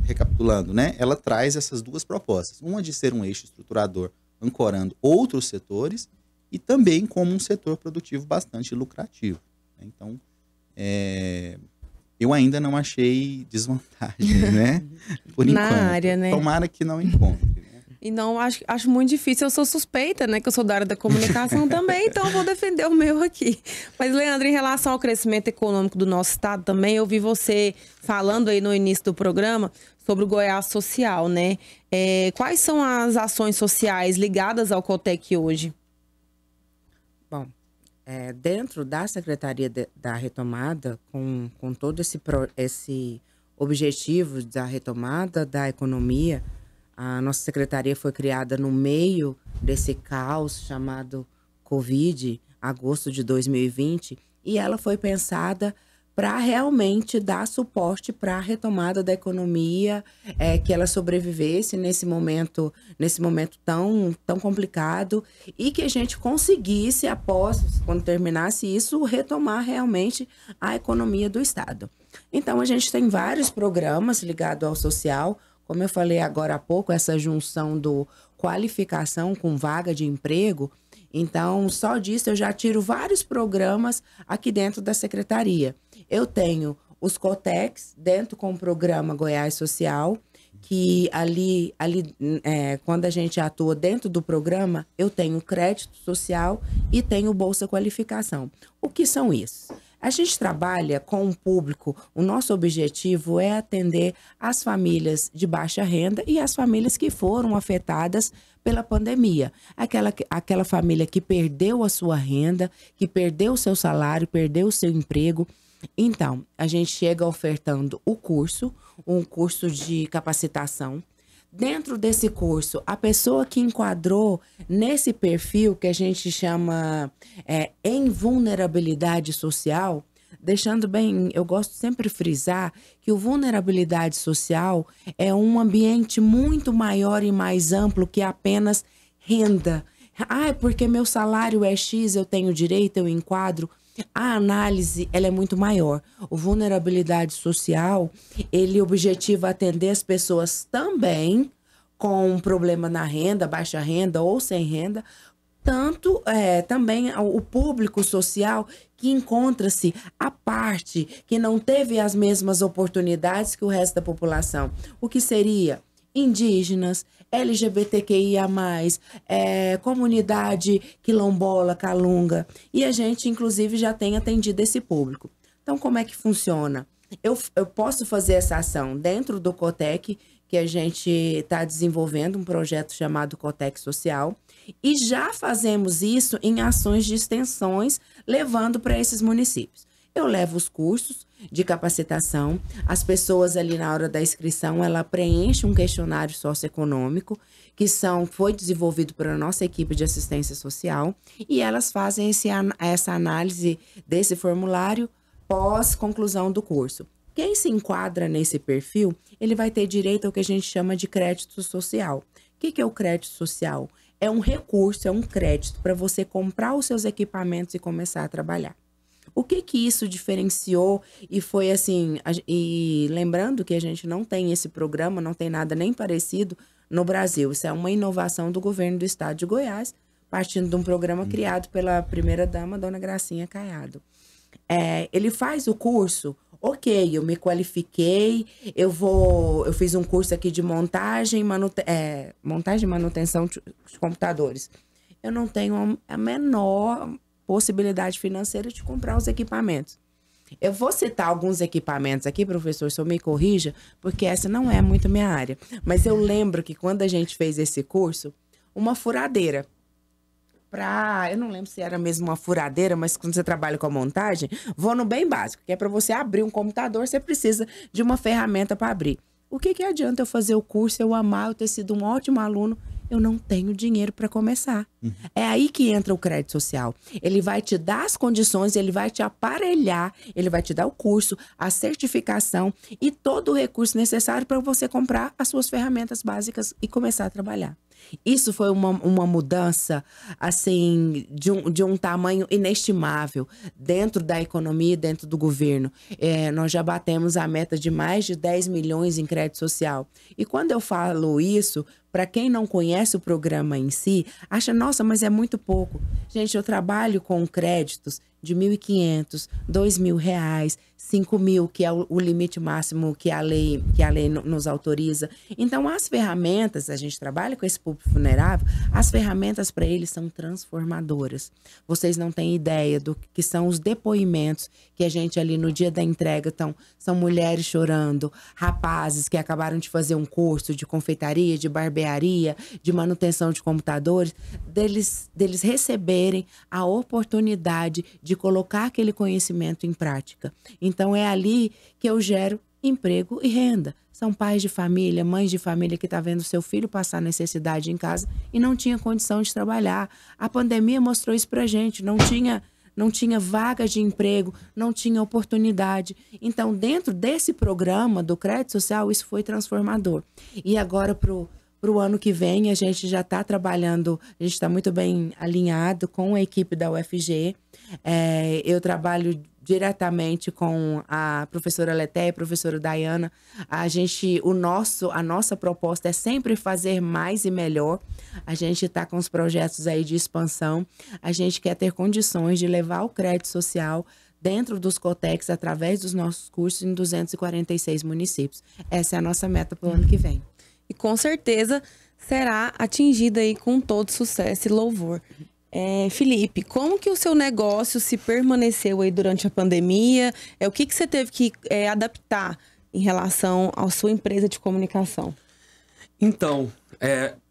Speaker 3: recapitulando, né, ela traz essas duas propostas. Uma de ser um eixo estruturador ancorando outros setores e também como um setor produtivo bastante lucrativo. Então, eu ainda não achei desvantagem, né? Por enquanto.
Speaker 1: Na área, né?
Speaker 3: Tomara que não encontre.
Speaker 1: E não acho muito difícil. Eu sou suspeita, né? Que eu sou da área da comunicação também, então eu vou defender o meu aqui. Mas, Leandro, em relação ao crescimento econômico do nosso estado também, eu vi você falando aí no início do programa sobre o Goiás Social, né? Quais são as ações sociais ligadas ao Cotec hoje?
Speaker 2: Bom, dentro da Secretaria da Retomada, com todo esse objetivo da retomada da economia, a nossa secretaria foi criada no meio desse caos chamado Covid, agosto de 2020, e ela foi pensada para realmente dar suporte para a retomada da economia, que ela sobrevivesse nesse momento tão complicado e que a gente conseguisse, após, quando terminasse isso, retomar realmente a economia do Estado. Então, a gente tem vários programas ligados ao social. Como eu falei agora há pouco, essa junção do qualificação com vaga de emprego. Então, só disso eu já tiro vários programas aqui dentro da secretaria. Eu tenho os Cotecs dentro com o programa Goiás Social, que ali quando a gente atua dentro do programa, eu tenho crédito social e tenho Bolsa Qualificação. O que são isso? A gente trabalha com um público, o nosso objetivo é atender as famílias de baixa renda e as famílias que foram afetadas pela pandemia. Aquela família que perdeu a sua renda, que perdeu o seu salário, perdeu o seu emprego. Então, a gente chega ofertando um curso de capacitação. Dentro desse curso, a pessoa que enquadrou nesse perfil que a gente chama em vulnerabilidade social, deixando bem, eu gosto sempre de frisar que o vulnerabilidade social é um ambiente muito maior e mais amplo que apenas renda. Porque meu salário é X, eu tenho direito, eu enquadro. A análise, ela é muito maior. O vulnerabilidade social, ele objetiva atender as pessoas também com um problema na renda, baixa renda ou sem renda, tanto também o público social que encontra-se à parte, que não teve as mesmas oportunidades que o resto da população. O que seria? Indígenas, LGBTQIA+, comunidade quilombola, calunga. E a gente, inclusive, já tem atendido esse público. Então, como é que funciona? Eu posso fazer essa ação dentro do Cotec, que a gente está desenvolvendo um projeto chamado Cotec Social, e já fazemos isso em ações de extensões, levando para esses municípios. Eu levo os cursos de capacitação, as pessoas ali na hora da inscrição, ela preenche um questionário socioeconômico, que foi desenvolvido pela nossa equipe de assistência social, e elas fazem essa análise desse formulário pós-conclusão do curso. Quem se enquadra nesse perfil, ele vai ter direito ao que a gente chama de crédito social. O que é o crédito social? É um recurso, é um crédito para você comprar os seus equipamentos e começar a trabalhar. O que isso diferenciou e foi assim, e lembrando que a gente não tem esse programa, não tem nada nem parecido no Brasil. Isso é uma inovação do governo do estado de Goiás, partindo de um programa criado pela primeira-dama, dona Gracinha Caiado. Ele faz o curso, ok, eu me qualifiquei, eu fiz um curso aqui de montagem e manutenção de computadores. Eu não tenho a menor possibilidade financeira de comprar os equipamentos. Eu vou citar alguns equipamentos aqui, professor, só me corrija, porque essa não é muito minha área. Mas eu lembro que quando a gente fez esse curso, uma furadeira, eu não lembro se era mesmo uma furadeira, mas quando você trabalha com a montagem, vou no bem básico, que é para você abrir um computador, você precisa de uma ferramenta para abrir. O que adianta eu fazer o curso, eu amar, eu ter sido um ótimo aluno, eu não tenho dinheiro para começar. É aí que entra o crédito social. Ele vai te dar as condições, ele vai te aparelhar, ele vai te dar o curso, a certificação e todo o recurso necessário para você comprar as suas ferramentas básicas e começar a trabalhar. Isso foi uma mudança, assim, de um tamanho inestimável dentro da economia, dentro do governo. Nós já batemos a meta de mais de 10 milhões em crédito social. E quando eu falo isso, para quem não conhece o programa em si, acha, nossa, mas é muito pouco. Gente, eu trabalho com créditos de R$ 1.500, R$ 2.000, R$ 5.000, que é o limite máximo que a lei nos autoriza. Então, as ferramentas, a gente trabalha com esse público vulnerável, as ferramentas para eles são transformadoras. Vocês não têm ideia do que são os depoimentos que a gente ali no dia da entrega, são mulheres chorando, rapazes que acabaram de fazer um curso de confeitaria, de barbearia, de manutenção de computadores, deles receberem a oportunidade de colocar aquele conhecimento em prática. Então, é ali que eu gero emprego e renda. São pais de família, mães de família que estão vendo seu filho passar necessidade em casa e não tinha condição de trabalhar. A pandemia mostrou isso pra gente, não tinha vaga de emprego, não tinha oportunidade. Então, dentro desse programa do crédito social, isso foi transformador. E agora, para o ano que vem, a gente já está trabalhando, a gente está muito bem alinhado com a equipe da UFG. Eu trabalho diretamente com a professora Leté e a professora Dayana. A nossa proposta é sempre fazer mais e melhor. A gente está com os projetos aí de expansão. A gente quer ter condições de levar o crédito social dentro dos Cotecs, através dos nossos cursos, em 246 municípios. Essa é a nossa meta para o ano que vem.
Speaker 1: E com certeza será atingida aí com todo sucesso e louvor. Felipe, como que o seu negócio se permaneceu aí durante a pandemia? O que você teve que adaptar em relação à sua empresa de comunicação?
Speaker 4: Então,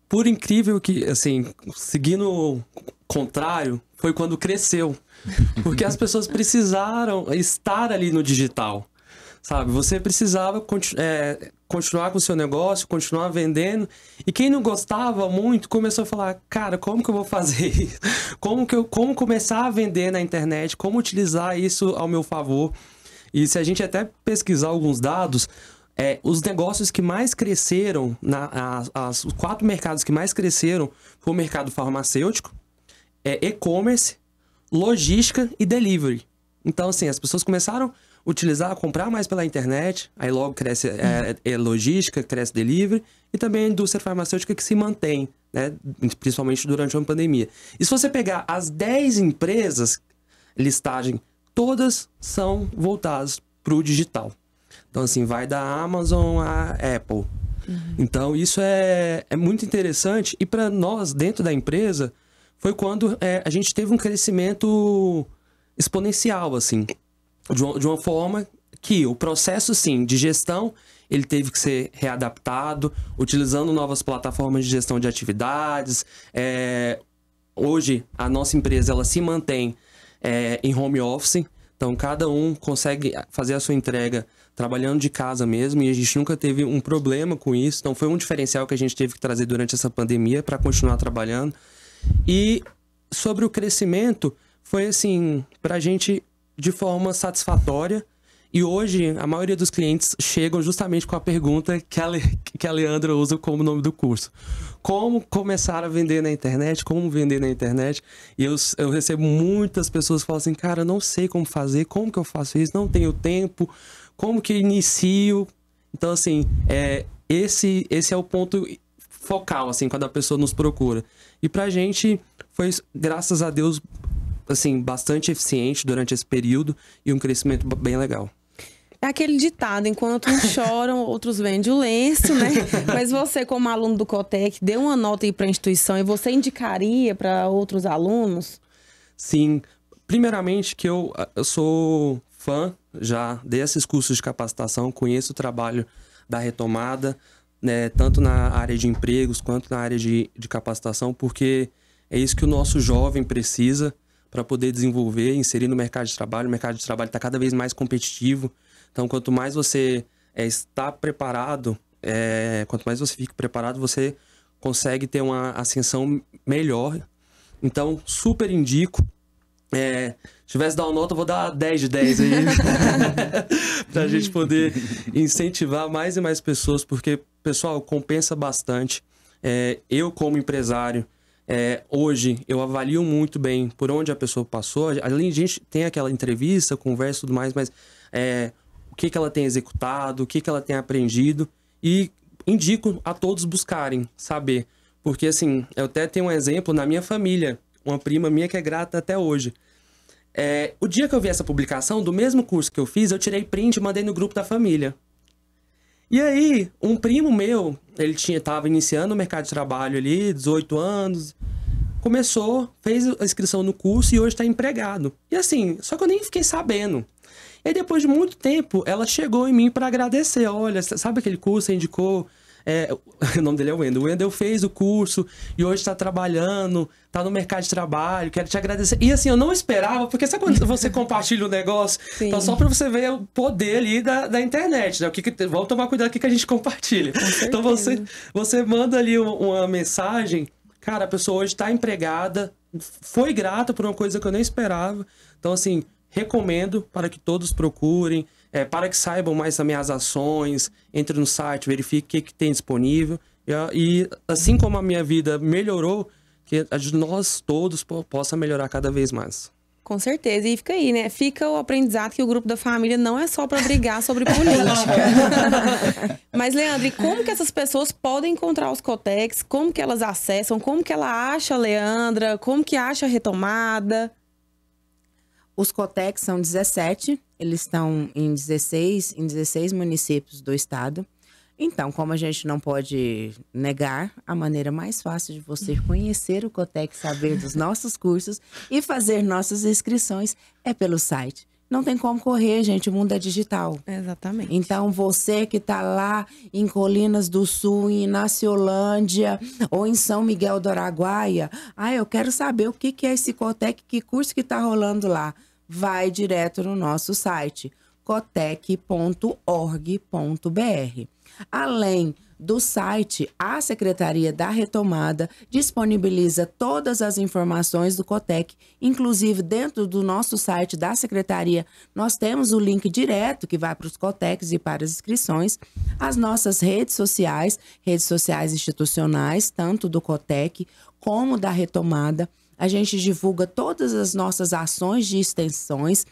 Speaker 4: por incrível que, assim, seguindo o contrário, foi quando cresceu. Porque as pessoas precisaram estar ali no digital, sabe? Você precisava continuar com o seu negócio, continuar vendendo. E quem não gostava muito começou a falar, cara, como que eu vou fazer isso? Como começar a vender na internet? Como utilizar isso ao meu favor? E se a gente até pesquisar alguns dados, os negócios que mais cresceram, os 4 mercados que mais cresceram foi o mercado farmacêutico, e-commerce, logística e delivery. Então, assim, as pessoas começaram a utilizar, comprar mais pela internet, aí logo cresce logística, cresce delivery, e também a indústria farmacêutica que se mantém, né, principalmente durante uma pandemia. E se você pegar as 10 empresas, listagem, todas são voltadas para o digital. Então, assim, vai da Amazon à Apple. Então, isso é muito interessante. E para nós, dentro da empresa, foi quando a gente teve um crescimento exponencial, assim, de uma forma que o processo, sim, de gestão, ele teve que ser readaptado, utilizando novas plataformas de gestão de atividades. Hoje, a nossa empresa, ela se mantém em home office, então cada um consegue fazer a sua entrega trabalhando de casa mesmo, e a gente nunca teve um problema com isso. Então, foi um diferencial que a gente teve que trazer durante essa pandemia para continuar trabalhando. E sobre o crescimento, foi assim, para a gente de forma satisfatória. E hoje, a maioria dos clientes chegam justamente com a pergunta que a Leandra usa como nome do curso. Como começar a vender na internet? Como vender na internet? E eu recebo muitas pessoas que falam assim, cara, eu não sei como fazer, como que eu faço isso? Não tenho tempo, como que eu inicio? Então, assim, esse é o ponto focal, assim, quando a pessoa nos procura. E pra gente foi, graças a Deus, assim, bastante eficiente durante esse período e um crescimento bem legal.
Speaker 1: É aquele ditado, enquanto uns choram, outros vendem o lenço, né? Mas você, como aluno do Cotec, deu uma nota aí para a instituição e você indicaria para outros alunos?
Speaker 4: Sim. Primeiramente, que eu sou fã já desses cursos de capacitação, conheço o trabalho da Retomada, né, tanto na área de empregos quanto na área de capacitação, porque é isso que o nosso jovem precisa para poder desenvolver, inserir no mercado de trabalho. O mercado de trabalho está cada vez mais competitivo. Então, quanto mais você está preparado, quanto mais você fica preparado, você consegue ter uma ascensão melhor. Então, super indico. Se tivesse dar uma nota, eu vou dar 10 de 10 aí. Para a gente poder incentivar mais e mais pessoas, porque, pessoal, compensa bastante. Eu, como empresário, hoje eu avalio muito bem por onde a pessoa passou. Além de a gente tem aquela entrevista, conversa e tudo mais, mas o que ela tem executado, o que ela tem aprendido. E indico a todos buscarem saber. Porque, assim, eu até tenho um exemplo na minha família, uma prima minha que é grata até hoje. O dia que eu vi essa publicação, do mesmo curso que eu fiz, eu tirei print e mandei no grupo da família. E aí, um primo meu, ele tava iniciando o mercado de trabalho ali, 18 anos, fez a inscrição no curso e hoje está empregado. E assim, só que eu nem fiquei sabendo. E aí, depois de muito tempo, ela chegou em mim para agradecer. Olha, sabe aquele curso que você indicou? O nome dele é Wendel. O Wendel fez o curso e hoje está trabalhando, está no mercado de trabalho, quero te agradecer. E assim, eu não esperava, porque sabe quando você compartilha um negócio? Então, só para você ver o poder ali da internet, né? Vamos tomar cuidado com o que a gente compartilha. Então, você manda ali uma mensagem, cara, a pessoa hoje está empregada, foi grata por uma coisa que eu nem esperava. Então, assim, recomendo para que todos procurem, para que saibam mais das minhas ações, entre no site, verifique o que tem disponível. E assim como a minha vida melhorou, que a de nós todos possa melhorar cada vez mais.
Speaker 1: Com certeza. E fica aí, né? Fica o aprendizado que o grupo da família não é só para brigar sobre política. Mas, Leandro, e como que essas pessoas podem encontrar os Cotex? Como que elas acessam? Como que ela acha a Leandra? Como que acha a retomada?
Speaker 2: Os Cotex são 17, eles estão em 16 municípios do estado. Então, como a gente não pode negar, a maneira mais fácil de você conhecer o Cotex, saber dos nossos cursos e fazer nossas inscrições é pelo site. Não tem como correr, gente, o mundo é digital.
Speaker 1: Exatamente.
Speaker 2: Então, você que está lá em Colinas do Sul, em Inaciolândia ou em São Miguel do Araguaia, eu quero saber o que é esse Cotec, que curso que está rolando lá. Vai direto no nosso site, cotec.org.br. Além do site, a Secretaria da Retomada disponibiliza todas as informações do Cotec, inclusive dentro do nosso site da Secretaria, nós temos o link direto que vai para os Cotecs e para as inscrições, as nossas redes sociais institucionais, tanto do Cotec como da Retomada. A gente divulga todas as nossas ações de extensões,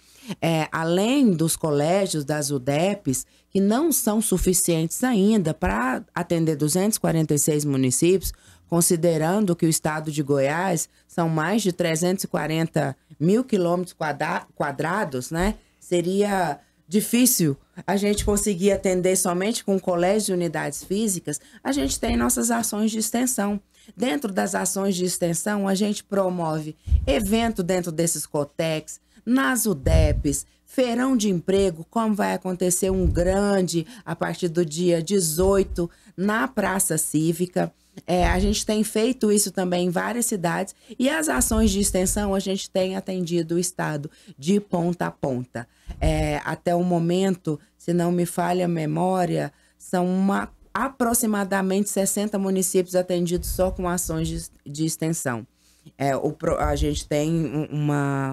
Speaker 2: além dos colégios, das UDEPs, que não são suficientes ainda para atender 246 municípios, considerando que o estado de Goiás são mais de 340 mil quilômetros quadrados, né? Seria difícil a gente conseguir atender somente com colégios e unidades físicas. A gente tem nossas ações de extensão. Dentro das ações de extensão, a gente promove evento dentro desses Cotecs, nas UDEPs, feirão de emprego, como vai acontecer um grande a partir do dia 18 na Praça Cívica. A gente tem feito isso também em várias cidades e as ações de extensão a gente tem atendido o estado de ponta a ponta. Até o momento, se não me falha a memória, são aproximadamente 60 municípios atendidos só com ações de extensão. A gente tem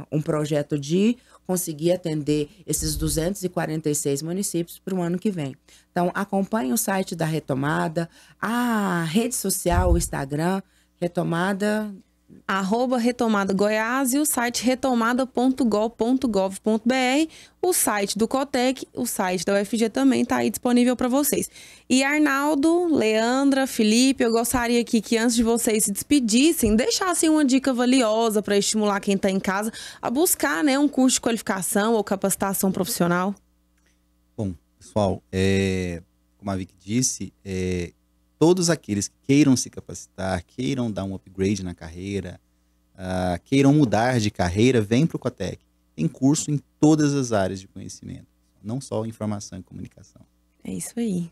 Speaker 2: um projeto de conseguir atender esses 246 municípios para o ano que vem. Então, acompanhe o site da Retomada, a rede social, o Instagram, Retomada...
Speaker 1: @Retomada Goiás e o site retomada.gov.br, o site do Cotec, o site da UFG também está aí disponível para vocês. E Arnaldo, Leandra, Felipe, eu gostaria aqui que antes de vocês se despedissem, deixassem uma dica valiosa para estimular quem está em casa a buscar, né, um curso de qualificação ou capacitação profissional.
Speaker 3: Bom, pessoal, como a Vicky disse, todos aqueles que queiram se capacitar, queiram dar um upgrade na carreira, queiram mudar de carreira, vem para o Cotec. Tem curso em todas as áreas de conhecimento, não só informação e comunicação.
Speaker 1: É isso aí.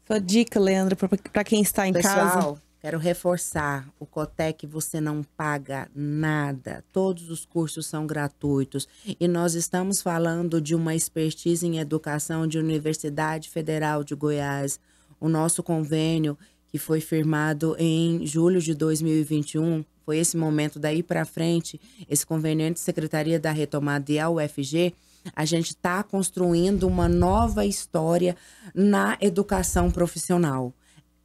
Speaker 1: Sua dica, Leandra, para quem está em casa.
Speaker 2: Pessoal, quero reforçar, o Cotec você não paga nada, todos os cursos são gratuitos e nós estamos falando de uma expertise em educação de Universidade Federal de Goiás. O nosso convênio, que foi firmado em julho de 2021, foi esse momento daí para frente, esse convênio entre a Secretaria da Retomada e a UFG, a gente está construindo uma nova história na educação profissional.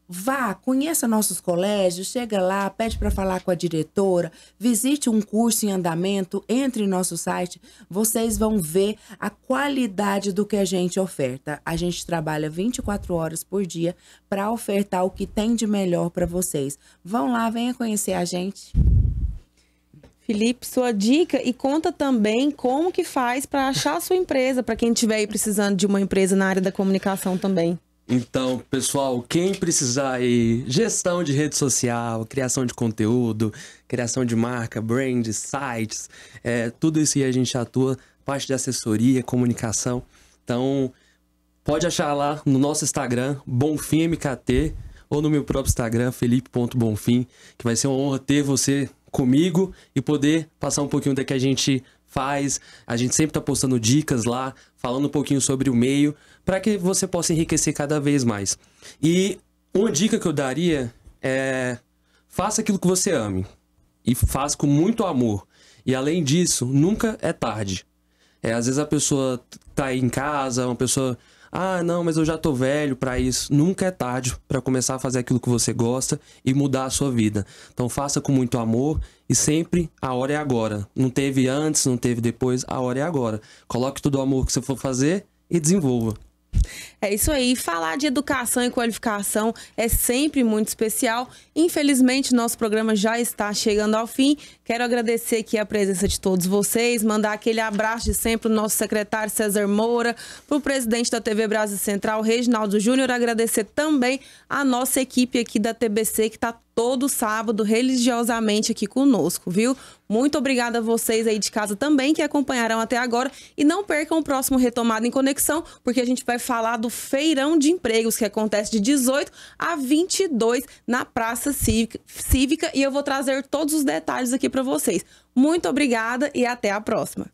Speaker 2: vá, conheça nossos colégios, chega lá, pede para falar com a diretora, visite um curso em andamento, entre em nosso site, vocês vão ver a qualidade do que a gente oferta. A gente trabalha 24 horas por dia para ofertar o que tem de melhor para vocês. Vão lá, venha conhecer a gente.
Speaker 1: Felipe, sua dica, e conta também como que faz para achar a sua empresa, para quem estiver aí precisando de uma empresa na área da comunicação também.
Speaker 4: Então, pessoal, quem precisar aí, gestão de rede social, criação de conteúdo, criação de marca, brand, sites, tudo isso aí a gente atua, parte de assessoria, comunicação. Então, pode achar lá no nosso Instagram, BonfimMKT, ou no meu próprio Instagram, Felipe.Bonfim, que vai ser uma honra ter você comigo e poder passar um pouquinho do que a gente faz. A gente sempre tá postando dicas lá, falando um pouquinho sobre o meio, para que você possa enriquecer cada vez mais. E uma dica que eu daria é: faça aquilo que você ame e faça com muito amor. E além disso, nunca é tarde. Às vezes a pessoa tá aí em casa, uma pessoa... Ah, não, mas eu já tô velho pra isso. Nunca é tarde pra começar a fazer aquilo que você gosta e mudar a sua vida. Então faça com muito amor e sempre a hora é agora. Não teve antes, não teve depois, a hora é agora. Coloque todo o amor que você for fazer e desenvolva.
Speaker 1: É isso aí, falar de educação e qualificação é sempre muito especial. Infelizmente, nosso programa já está chegando ao fim. Quero agradecer aqui a presença de todos vocês, mandar aquele abraço de sempre pro nosso secretário César Moura, pro presidente da TV Brasil Central, Reginaldo Júnior, agradecer também a nossa equipe aqui da TBC, que está todo sábado religiosamente aqui conosco, viu? Muito obrigada a vocês aí de casa também que acompanharam até agora, e não percam o próximo Retomada em Conexão, porque a gente vai falar do Feirão de Empregos, que acontece de 18 a 22 na Praça Cívica, e eu vou trazer todos os detalhes aqui para vocês. Muito obrigada e até a próxima.